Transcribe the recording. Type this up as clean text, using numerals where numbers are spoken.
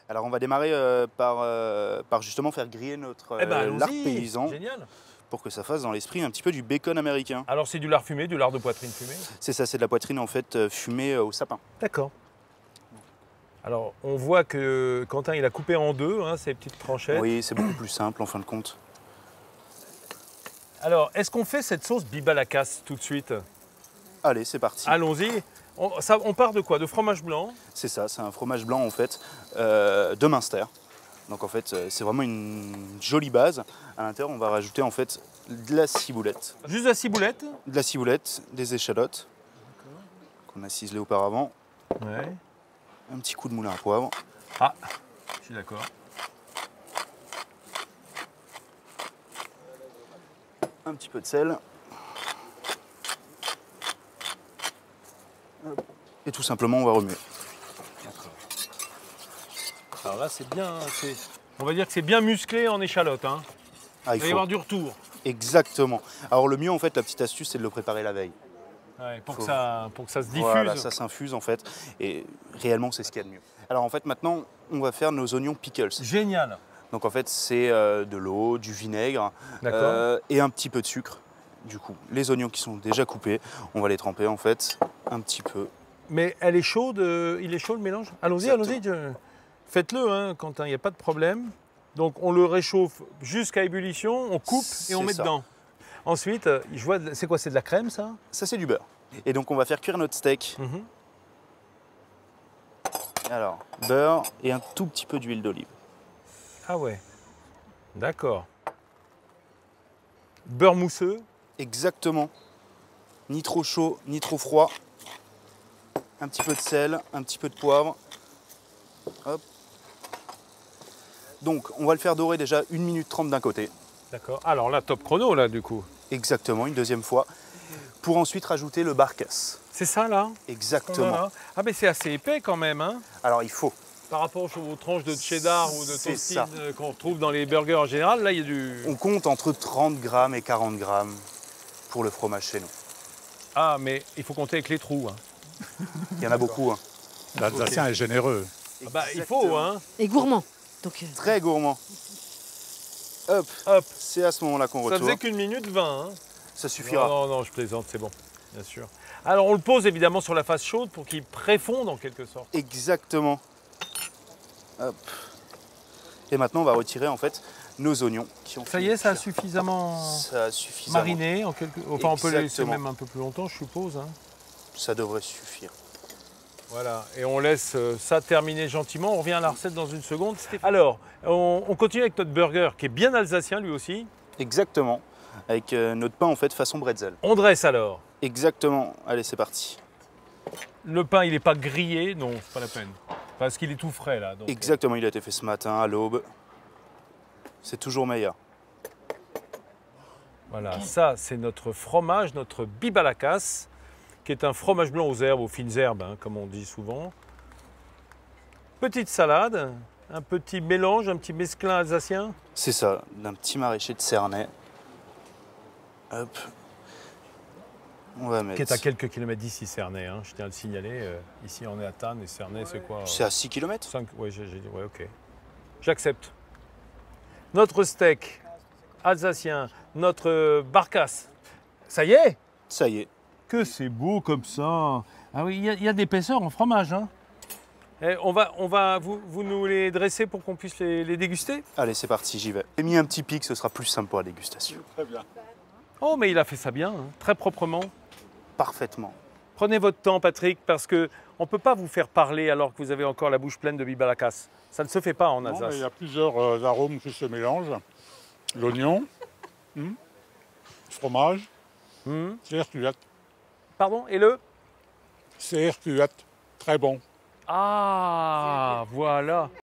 Alors on va démarrer par justement faire griller notre lard paysan. Génial. Pour que ça fasse dans l'esprit un petit peu du bacon américain. Alors c'est du lard fumé, du lard de poitrine fumé? C'est ça, c'est de la poitrine en fait fumée au sapin. D'accord. Alors on voit que Quentin il a coupé en deux ces petites tranchettes. Oui, c'est beaucoup plus simple en fin de compte. Alors est-ce qu'on fait cette sauce bibalacas tout de suite? Allez, c'est parti. Allons-y. On part de quoi? De fromage blanc? C'est ça, c'est un fromage blanc en fait de Münster. Donc en fait, c'est vraiment une jolie base. À l'intérieur, on va rajouter en fait de la ciboulette. Juste de la ciboulette? De la ciboulette, des échalotes qu'on a ciselées auparavant. Ouais. Un petit coup de moulin à poivre. Ah, je suis d'accord. Un petit peu de sel. Et tout simplement, on va remuer. Alors là, c'est bien. On va dire que c'est bien musclé en échalote. Hein. Ah, il va y avoir du retour. Exactement. Alors le mieux, en fait, la petite astuce, c'est de le préparer la veille. Ouais, pour que ça se diffuse. Voilà, ça s'infuse en fait. Et réellement, c'est ce qu'il y a de mieux. Alors en fait, maintenant, on va faire nos oignons pickles. Génial. Donc en fait, c'est de l'eau, du vinaigre et un petit peu de sucre. Du coup, les oignons qui sont déjà coupés, on va les tremper en fait un petit peu. Mais elle est chaude, il est chaud le mélange? Allons-y, allons-y. Faites-le, Quentin, il n'y a pas de problème. Donc on le réchauffe jusqu'à ébullition, on coupe et on met dedans. Ensuite, je vois, c'est quoi? C'est de la crème ça? Ça c'est du beurre. Et donc on va faire cuire notre steak. Alors, beurre et un tout petit peu d'huile d'olive. Ah ouais, d'accord. Beurre mousseux? Exactement. Ni trop chaud, ni trop froid. Un petit peu de sel, un petit peu de poivre. Hop. Donc, on va le faire dorer déjà 1 minute 30 d'un côté. D'accord. Alors là, top chrono, là, du coup. Exactement, une deuxième fois. Pour ensuite rajouter le barcas. C'est ça, là? Exactement. Ah, mais c'est assez épais quand même, hein? Alors, il faut. Par rapport aux tranches de cheddar ou de toastine qu'on retrouve dans les burgers en général, là, il y a du... On compte entre 30 grammes et 40 grammes pour le fromage chez nous. Ah, mais il faut compter avec les trous. Il y en a beaucoup. L'Alsacien est généreux. Ah bah, il faut, Et gourmand. Donc, Très gourmand. Hop, Hop. C'est à ce moment-là qu'on retourne. Ça faisait qu'une minute 20. Ça suffira. Non, je plaisante, c'est bon, bien sûr. Alors, on le pose évidemment sur la face chaude pour qu'il préfonde en quelque sorte. Exactement. Hop. Et maintenant, on va retirer en fait nos oignons qui ont Ça y est, ça a suffisamment mariné. Enfin, on peut le laisser même un peu plus longtemps, je suppose. Ça devrait suffire. Voilà, et on laisse ça terminer gentiment. On revient à la recette dans une seconde. Alors, on continue avec notre burger qui est bien alsacien lui aussi. Exactement. Avec notre pain en fait façon bretzel. On dresse alors. Exactement. Allez, c'est parti. Le pain, il n'est pas grillé, non, c'est pas la peine. Parce qu'il est tout frais là. Donc, exactement, il a été fait ce matin à l'aube. C'est toujours meilleur. Voilà, ça c'est notre fromage, notre bibalacas, qui est un fromage blanc aux herbes, aux fines herbes, comme on dit souvent. Petite salade, un petit mélange, un petit mesclin alsacien. C'est ça, d'un petit maraîcher de Cernay. Hop. On va mettre... Qui est à quelques kilomètres d'ici, Cernay, je tiens à le signaler. Ici, on est à Thann et Cernay, c'est quoi? C'est à 6 km. 5, oui, j'ai dit, ouais, ok. J'accepte. Notre steak alsacien, notre barcasse. Ça y est? Ça y est. Que c'est beau comme ça. Ah oui, il y a de l'épaisseur en fromage. Et vous nous les dressez pour qu'on puisse les déguster? Allez, c'est parti, j'y vais. J'ai mis un petit pic, ce sera plus simple pour la dégustation. Très bien. Oh, mais il a fait ça bien, très proprement. Parfaitement. Prenez votre temps, Patrick, parce qu'on ne peut pas vous faire parler alors que vous avez encore la bouche pleine de bibalacas. Ça ne se fait pas en Alsace. Il y a plusieurs arômes qui se mélangent. L'oignon, le fromage, c'est Pardon, et le? C'est très bon. Ah, voilà.